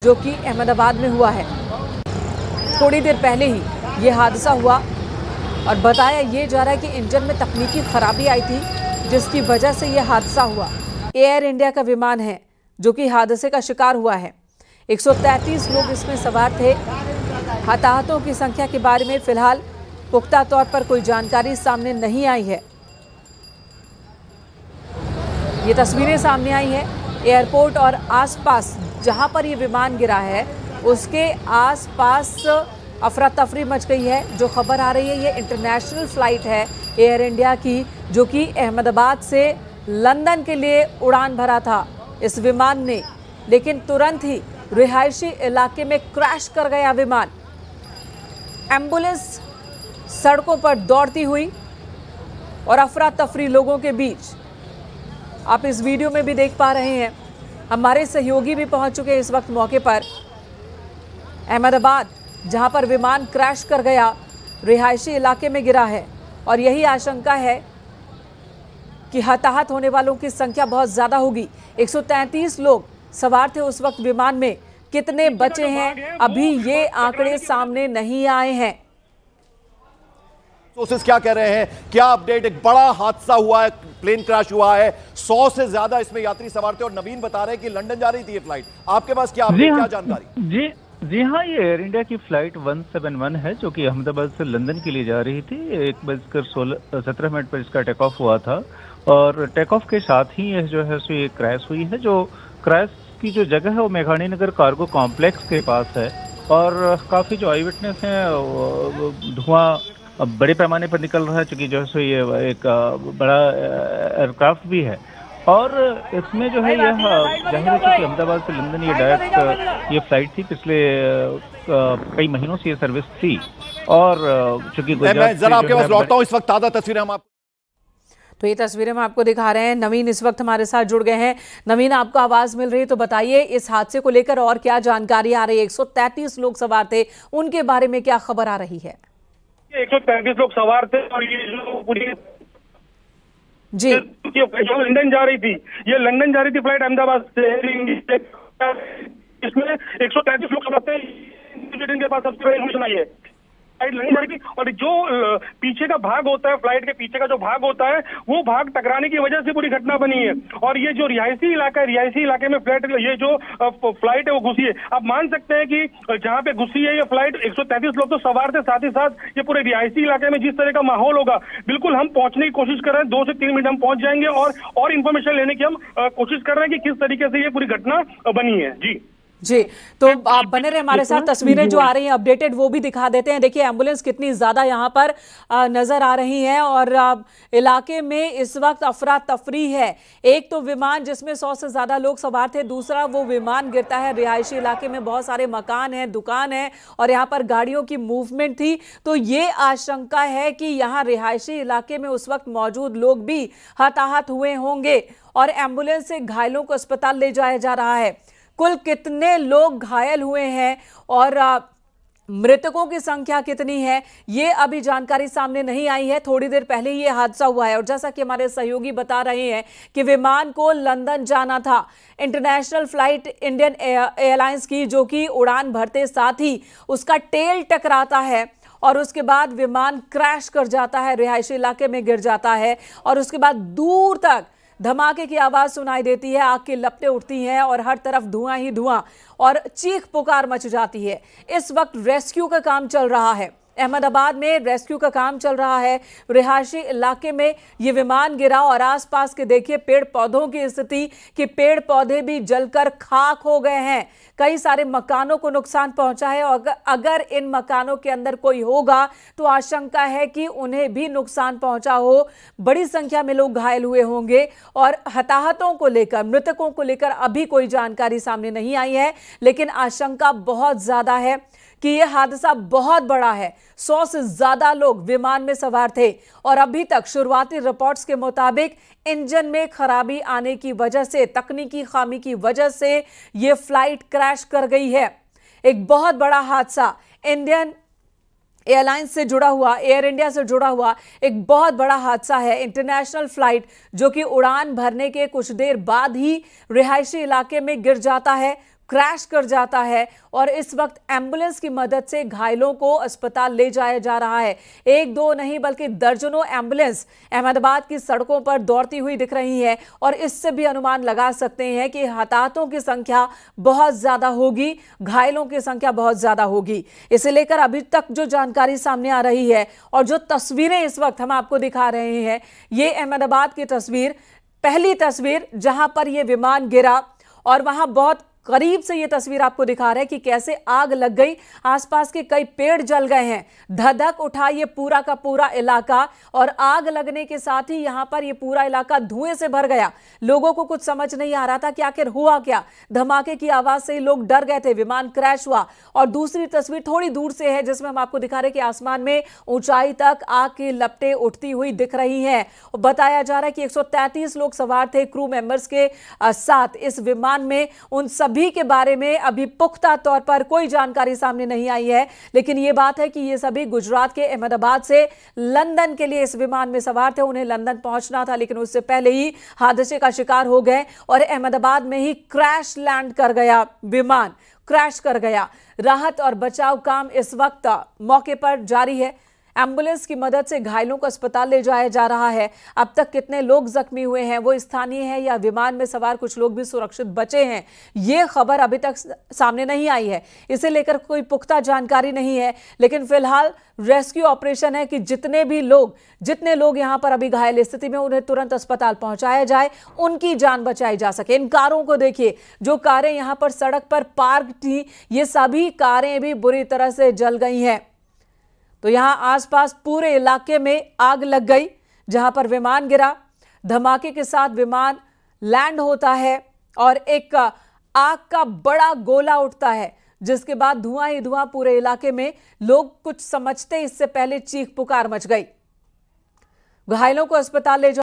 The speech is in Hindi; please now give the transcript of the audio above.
जो कि अहमदाबाद में हुआ है। थोड़ी देर पहले ही ये हादसा हुआ और बताया ये जा रहा है कि इंजन में तकनीकी खराबी आई थी जिसकी वजह से ये हादसा हुआ। एयर इंडिया का विमान है जो कि हादसे का शिकार हुआ है। 133 लोग इसमें सवार थे। हताहतों की संख्या के बारे में फिलहाल पुख्ता तौर पर कोई जानकारी सामने नहीं आई है। ये तस्वीरें सामने आई है एयरपोर्ट और आसपास जहां पर ये विमान गिरा है उसके आसपास अफरा तफरी मच गई है। जो खबर आ रही है ये इंटरनेशनल फ्लाइट है एयर इंडिया की जो कि अहमदाबाद से लंदन के लिए उड़ान भरा था इस विमान ने, लेकिन तुरंत ही रिहायशी इलाके में क्रैश कर गया विमान। एम्बुलेंस सड़कों पर दौड़ती हुई और अफरा तफरी लोगों के बीच आप इस वीडियो में भी देख पा रहे हैं। हमारे सहयोगी भी पहुंच चुके हैं इस वक्त मौके पर। अहमदाबाद जहां पर विमान क्रैश कर गया रिहायशी इलाके में गिरा है और यही आशंका है कि हताहत होने वालों की संख्या बहुत ज़्यादा होगी। 133 लोग सवार थे उस वक्त विमान में। कितने बचे हैं अभी ये आंकड़े सामने नहीं आए हैं। सोर्सेस क्या कह रहे हैं, क्या अपडेट? एक बड़ा हादसा हुआ है, प्लेन क्रैश हुआ है, 100 से ज्यादा इसमें यात्री सवार थे और नवीन बता रहे हैं कि लंदन जा रही थी ये फ्लाइट। आपके पास क्या अपडेट, क्या जानकारी? जी हाँ, ये एयर इंडिया की फ्लाइट 171 है जो कि अहमदाबाद से लंदन के लिए जा रही थी। 1:17 पर इसका टेक ऑफ हुआ था और टेक ऑफ के साथ ही यह जो है सो ये क्रैश हुई है। जो क्रैश की जो जगह है वो मेघानी नगर कार्गो कॉम्प्लेक्स के पास है और काफ़ी जो आई विटनेस हैं धुआं बड़े पैमाने पर निकल रहा है क्योंकि जो है सो ये एक बड़ा एयरक्राफ्ट भी है और इसमें जो है यह जाहिर है कि अहमदाबाद से लंदन ये डायरेक्ट ये फ्लाइट थी। पिछले कई महीनों से ये सर्विस थी और चूंकि मैं जरा आपके पास लौटता हूं। इस वक्त ताज़ा तस्वीरें हम तो ये तस्वीरें हम आपको दिखा रहे हैं। नवीन इस वक्त हमारे साथ जुड़ गए हैं। नवीन, आपको आवाज मिल रही है तो बताइए इस हादसे को लेकर और क्या जानकारी आ रही है? 133 लोग सवार थे, उनके बारे में क्या खबर आ रही है? 135 लोग सवार थे और ये जो पूरी जी जो लंदन जा रही थी, ये लंदन जा रही थी फ्लाइट अहमदाबाद से। इसमें 133 लोग सवार थे। के पास सबसे पहले इन्फॉर्मेशन आई है फ्लाइट लंदन जा रही थी और जो पीछे का भाग होता है, फ्लाइट के पीछे का जो भाग होता है वो भाग टकराने की वजह से पूरी घटना बनी है। और ये जो रिहायशी इलाका है, रिहायशी इलाके में फ्लाइट ये जो फ्लाइट है वो घुसी है। आप मान सकते हैं कि जहाँ पे घुसी है ये फ्लाइट 133 लोग तो सवार थे, साथ ही साथ ये पूरे रिहायशी इलाके में जिस तरह का माहौल होगा, बिल्कुल हम पहुंचने की कोशिश कर रहे हैं। 2 से 3 मिनट हम पहुंच जाएंगे और इन्फॉर्मेशन लेने की हम कोशिश कर रहे हैं कि किस तरीके से ये पूरी घटना बनी है। जी, तो आप बने रहे हमारे साथ। तस्वीरें जो आ रही हैं अपडेटेड वो भी दिखा देते हैं। देखिए एम्बुलेंस कितनी ज्यादा यहाँ पर नजर आ रही हैं और इलाके में इस वक्त अफरा तफरी है। एक तो विमान जिसमें 100 से ज्यादा लोग सवार थे, दूसरा वो विमान गिरता है रिहायशी इलाके में, बहुत सारे मकान हैं, दुकान है और यहाँ पर गाड़ियों की मूवमेंट थी। तो ये आशंका है कि यहाँ रिहायशी इलाके में उस वक्त मौजूद लोग भी हताहत हुए होंगे और एम्बुलेंस से घायलों को अस्पताल ले जाया जा रहा है। कुल कितने लोग घायल हुए हैं और मृतकों की संख्या कितनी है ये अभी जानकारी सामने नहीं आई है। थोड़ी देर पहले ही ये हादसा हुआ है और जैसा कि हमारे सहयोगी बता रहे हैं कि विमान को लंदन जाना था, इंटरनेशनल फ्लाइट इंडियन एयरलाइंस की, जो कि उड़ान भरते साथ ही उसका टेल टकराता है और उसके बाद विमान क्रैश कर जाता है, रिहायशी इलाके में गिर जाता है और उसके बाद दूर तक धमाके की आवाज सुनाई देती है, आग की लपटें उठती हैं और हर तरफ धुआं ही धुआं और चीख पुकार मच जाती है। इस वक्त रेस्क्यू का काम चल रहा है, अहमदाबाद में रेस्क्यू का काम चल रहा है। रिहायशी इलाके में ये विमान गिरा और आसपास के देखिए पेड़ पौधों की स्थिति कि पेड़ पौधे भी जलकर खाक हो गए हैं। कई सारे मकानों को नुकसान पहुंचा है और अगर इन मकानों के अंदर कोई होगा तो आशंका है कि उन्हें भी नुकसान पहुंचा हो। बड़ी संख्या में लोग घायल हुए होंगे और हताहतों को लेकर, मृतकों को लेकर अभी कोई जानकारी सामने नहीं आई है, लेकिन आशंका बहुत ज्यादा है कि यह हादसा बहुत बड़ा है। 100 से ज्यादा लोग विमान में सवार थे और अभी तक शुरुआती रिपोर्ट्स के मुताबिक इंजन में खराबी आने की वजह से, तकनीकी खामी की वजह से यह फ्लाइट क्रैश कर गई है। एक बहुत बड़ा हादसा इंडियन एयरलाइंस से जुड़ा हुआ, एयर इंडिया से जुड़ा हुआ एक बहुत बड़ा हादसा है। इंटरनेशनल फ्लाइट जो कि उड़ान भरने के कुछ देर बाद ही रिहायशी इलाके में गिर जाता है, क्रैश कर जाता है और इस वक्त एम्बुलेंस की मदद से घायलों को अस्पताल ले जाया जा रहा है। एक दो नहीं बल्कि दर्जनों एम्बुलेंस अहमदाबाद की सड़कों पर दौड़ती हुई दिख रही है और इससे भी अनुमान लगा सकते हैं कि हताहतों की संख्या बहुत ज्यादा होगी, घायलों की संख्या बहुत ज्यादा होगी। इसे लेकर अभी तक जो जानकारी सामने आ रही है और जो तस्वीरें इस वक्त हम आपको दिखा रहे हैं, ये अहमदाबाद की तस्वीर, पहली तस्वीर जहां पर यह विमान गिरा और वहां बहुत करीब से ये तस्वीर आपको दिखा रहे हैं कि कैसे आग लग गई, आसपास के कई पेड़ जल गए हैं, धधक उठा ये पूरा का पूरा इलाका और आग लगने के साथ ही यहां पर ये पूरा इलाका धुएं से भर गया। लोगों को कुछ समझ नहीं आ रहा था कि आखिर हुआ क्या। धमाके की आवाज से लोग डर गए थे, विमान क्रैश हुआ। और दूसरी तस्वीर थोड़ी दूर से है जिसमें हम आपको दिखा रहे हैं कि आसमान में ऊंचाई तक आग की लपटें उठती हुई दिख रही हैं। बताया जा रहा है कि 133 लोग सवार थे क्रू मेंबर्स के साथ इस विमान में। उन सभी के बारे में अभी पुख्ता तौर पर कोई जानकारी सामने नहीं आई है, लेकिन यह बात है कि ये सभी गुजरात के अहमदाबाद से लंदन के लिए इस विमान में सवार थे। उन्हें लंदन पहुंचना था लेकिन उससे पहले ही हादसे का शिकार हो गए और अहमदाबाद में ही क्रैश लैंड कर गया, विमान क्रैश कर गया। राहत और बचाव काम इस वक्त मौके पर जारी है। एम्बुलेंस की मदद से घायलों को अस्पताल ले जाया जा रहा है। अब तक कितने लोग जख्मी हुए हैं, वो स्थानीय हैं या विमान में सवार कुछ लोग भी सुरक्षित बचे हैं, ये खबर अभी तक सामने नहीं आई है। इसे लेकर कोई पुख्ता जानकारी नहीं है, लेकिन फिलहाल रेस्क्यू ऑपरेशन है कि जितने लोग यहां पर अभी घायल स्थिति में, उन्हें तुरंत अस्पताल पहुंचाया जाए, उनकी जान बचाई जा सके। इन कारों को देखिए, जो कारें यहां पर सड़क पर पार्क थी, ये सभी कारें भी बुरी तरह से जल गई हैं। तो यहां आसपास पूरे इलाके में आग लग गई। जहां पर विमान गिरा, धमाके के साथ विमान लैंड होता है और एक आग का बड़ा गोला उठता है, जिसके बाद धुआं ही धुआं पूरे इलाके में। लोग कुछ समझते इससे पहले चीख पुकार मच गई। घायलों को अस्पताल ले